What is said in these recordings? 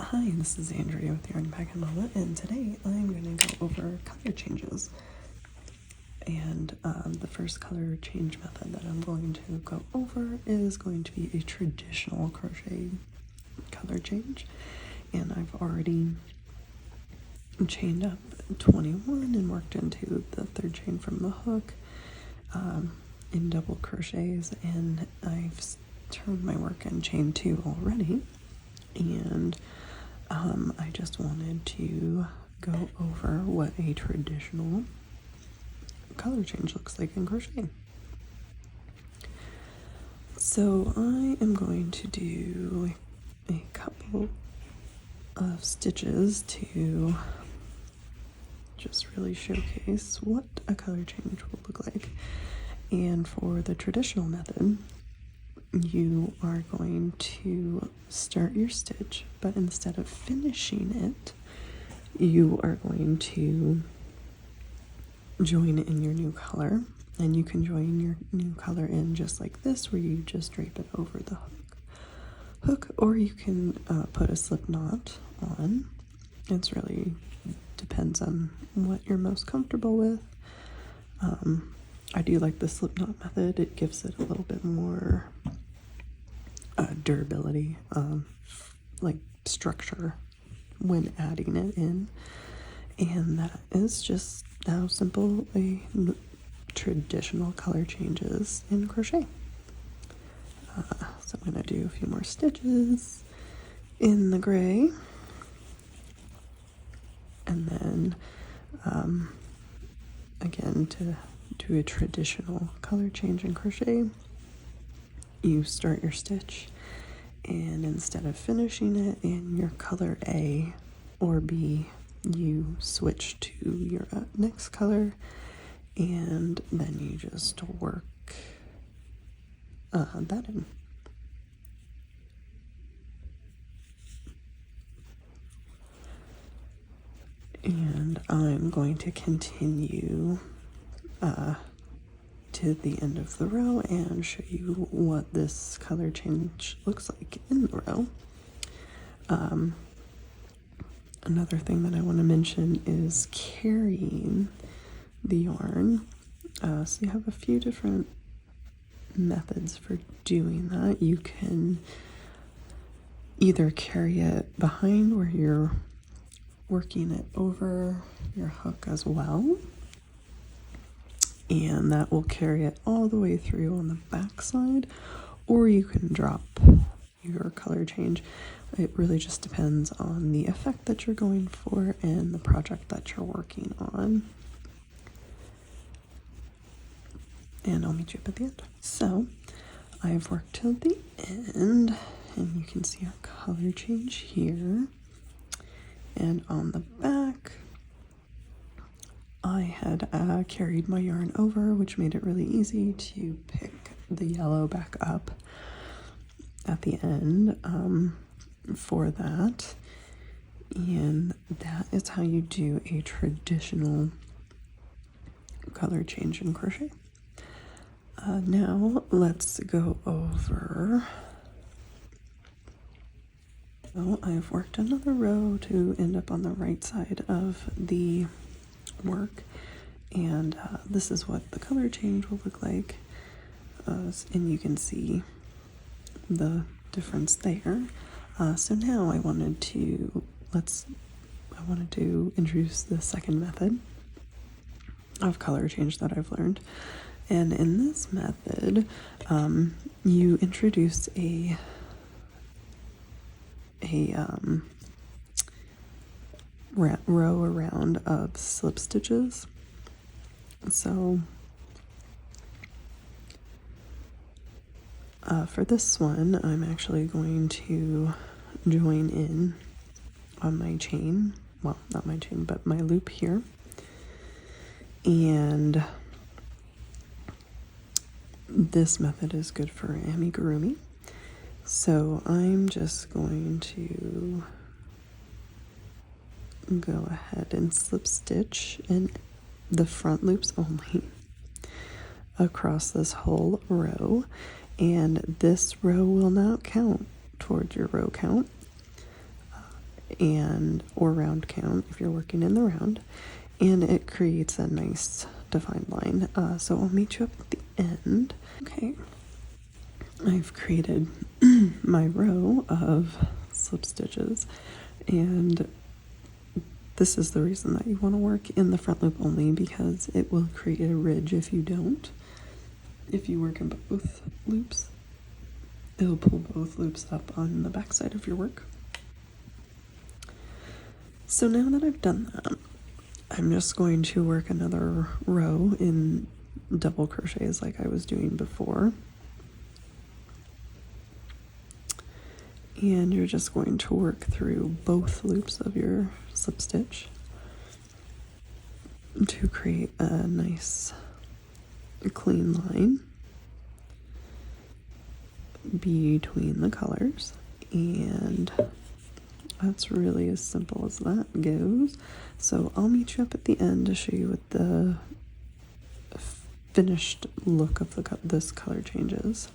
Hi, this is Andrea with Yarn Pack and Mama, and today I'm going to go over color changes. And the first color change method that I'm going to go over is going to be a traditional crochet color change. And I've already chained up 21 and worked into the third chain from the hook in double crochets, and I've turned my work in chain 2 already. And I just wanted to go over what a traditional color change looks like in crocheting. So I am going to do a couple of stitches to just really showcase what a color change will look like. And for the traditional method, you are going to start your stitch, but instead of finishing it, you are going to join in your new color. And you can join your new color in just like this, where you just drape it over the hook, or you can put a slip knot on. It's really depends on what you're most comfortable with. I do like the slip knot method. It gives it a little bit more durability, like structure when adding it in. And that is just how simple a traditional color change is in crochet. So I'm going to do a few more stitches in the gray, and then again, to do a traditional color change in crochet, you start your stitch, and instead of finishing it in your color A or B, you switch to your next color, and then you just work that in. And I'm going to continue to the end of the row and show you what this color change looks like in the row. Another thing that I want to mention is carrying the yarn. So you have a few different methods for doing that. You can either carry it behind, where you're working it over your hook as well, and that will carry it all the way through on the back side, or you can drop your color change. It really just depends on the effect that you're going for and the project that you're working on. And I'll meet you up at the end. So I've worked till the end, and you can see our color change here. And on the back, I had carried my yarn over, which made it really easy to pick the yellow back up at the end for that. And that is how you do a traditional color change in crochet. Now let's go over. So I've worked another row to end up on the right side of the work, and this is what the color change will look like, and you can see the difference there. So now I wanted to introduce the second method of color change that I've learned. And in this method, you introduce a row around of slip stitches. So for this one, I'm actually going to join in on my chain, well, not my chain, but my loop here, and this method is good for amigurumi. So I'm just going to go ahead and slip stitch in the front loops only across this whole row, and this row will not count towards your row count. and or round count if you're working in the round, and it creates a nice defined line. So I'll meet you up at the end. Okay, I've created my row of slip stitches, and this is the reason that you want to work in the front loop only, because it will create a ridge if you don't. If you work in both loops, it'll pull both loops up on the back side of your work. So now that I've done that, I'm just going to work another row in double crochets like I was doing before. And you're just going to work through both loops of your slip stitch to create a nice clean line between the colors. And that's really as simple as that goes. So I'll meet you up at the end to show you what the finished look of this color changes.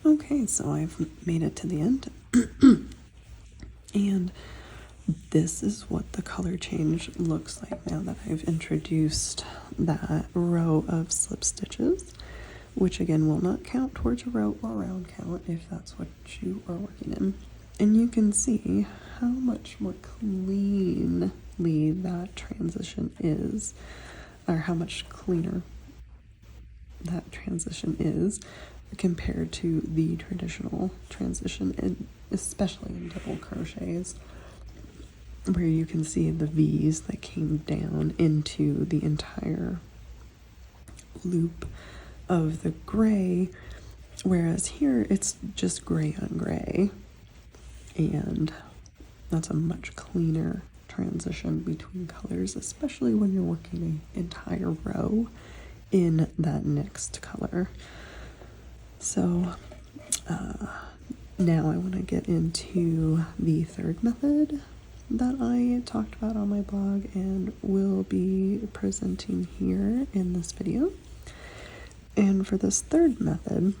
Okay, so I've made it to the end. And this is what the color change looks like now that I've introduced that row of slip stitches, which again will not count towards a row or round count if that's what you are working in. And you can see how much more cleanly that transition is, or how much cleaner that transition is compared to the traditional transition, and especially in double crochets, where you can see the V's that came down into the entire loop of the gray, whereas here it's just gray on gray, and that's a much cleaner transition between colors, especially when you're working an entire row in that next color. So now I want to get into the third method that I talked about on my blog and will be presenting here in this video. And for this third method,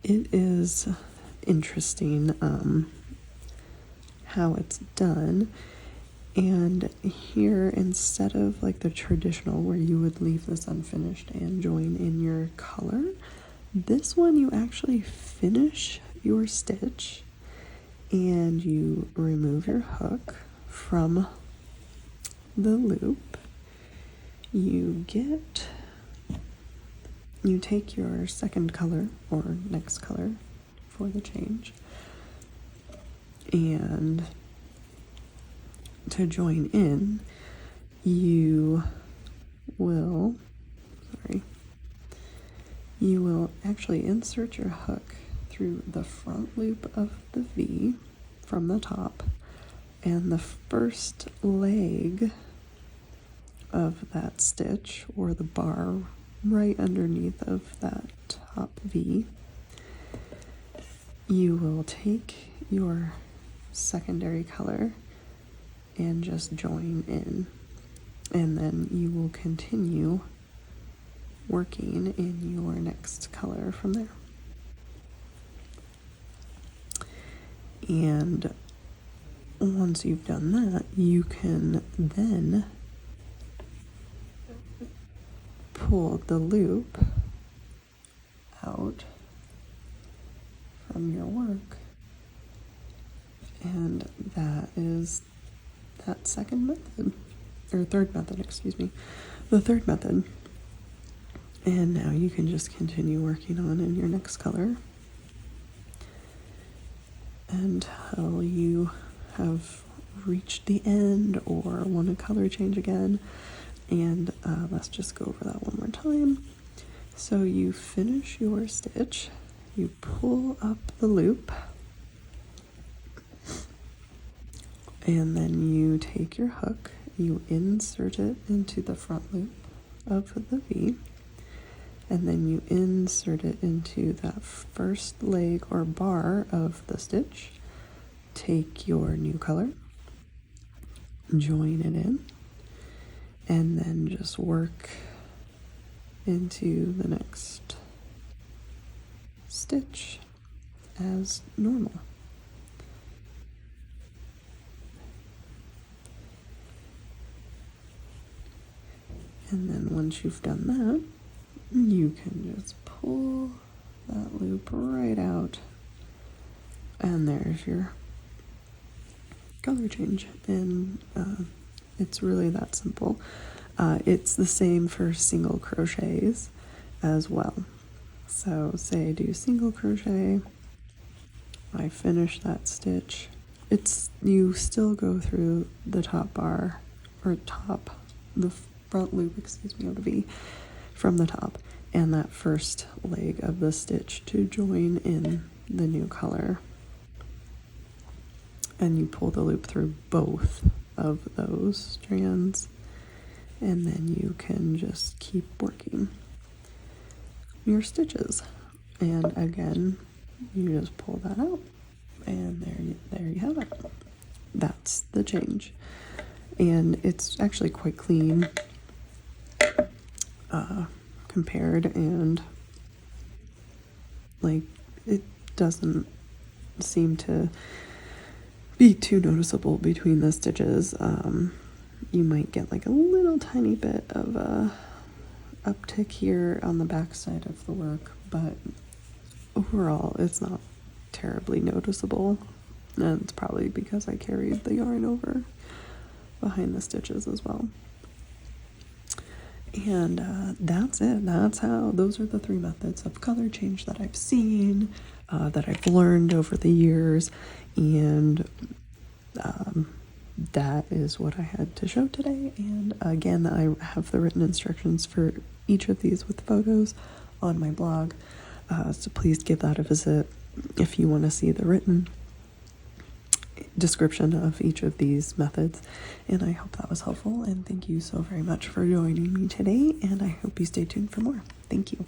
it is interesting how it's done. And here, instead of like the traditional where you would leave this unfinished and join in your color, this one you actually finish your stitch and you remove your hook from the loop. You take your second color or next color for the change, and to join in, you will actually insert your hook through the front loop of the V from the top, and the first leg of that stitch, or the bar right underneath of that top V, you will take your secondary color and just join in, and then you will continue working in your next color from there. And once you've done that, you can then pull the loop out from your work, and that is that second method, or third method, excuse me, the third method. And now you can just continue working on in your next color until you have reached the end or want to color change again. And let's just go over that one more time. So you finish your stitch, you pull up the loop, and then you take your hook, you insert it into the front loop of the V, and then you insert it into that first leg or bar of the stitch. Take your new color, join it in, and then just work into the next stitch as normal. And then once you've done that, you can just pull that loop right out, and there's your color change. And it's really that simple. It's the same for single crochets as well. So say I do single crochet, I finish that stitch. You still go through the top bar, or the front loop, excuse me, of the V from the top, and that first leg of the stitch to join in the new color. And you pull the loop through both of those strands, and then you can just keep working your stitches. And again, you just pull that out, and there you have it. That's the change. And it's actually quite clean compared, and like it doesn't seem to be too noticeable between the stitches. You might get like a little tiny bit of a uptick here on the back side of the work, but overall it's not terribly noticeable, and it's probably because I carried the yarn over behind the stitches as well. And that's it. Those are the 3 methods of color change that I've seen, that I've learned over the years, and that is what I had to show today. And again, I have the written instructions for each of these with photos on my blog, so please give that a visit if you want to see the written description of each of these methods. And I hope that was helpful, and thank you so very much for joining me today, and I hope you stay tuned for more. Thank you.